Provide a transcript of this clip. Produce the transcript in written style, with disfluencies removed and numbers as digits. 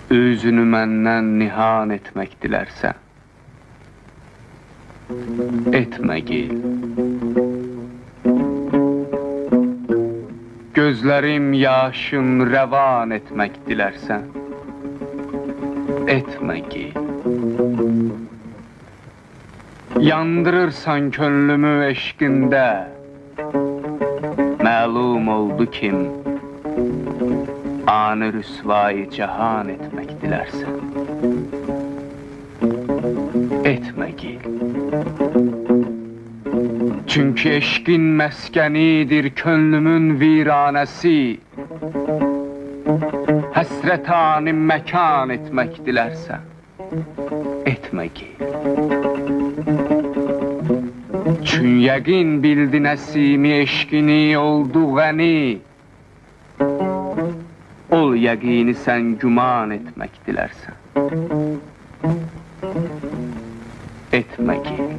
Üzünü məndən nihan etmək dilərsən, etmə gil. Gözlərim yaşım rəvan etmək dilərsən, etmə gil. Yandırırsan könlümü eşqində, məlum oldu kim, anı rüsvayı cahan etmək dilərsən, etmə gil. Çünki eşqin məskənidir könlümün viranəsi, həsrətani məkan etmək dilərsən, etmə gil. Çün yəqin bildi nəsimi eşqini oldu ғəni, ol yəqini sən güman etmək dilərsən, etmə gil.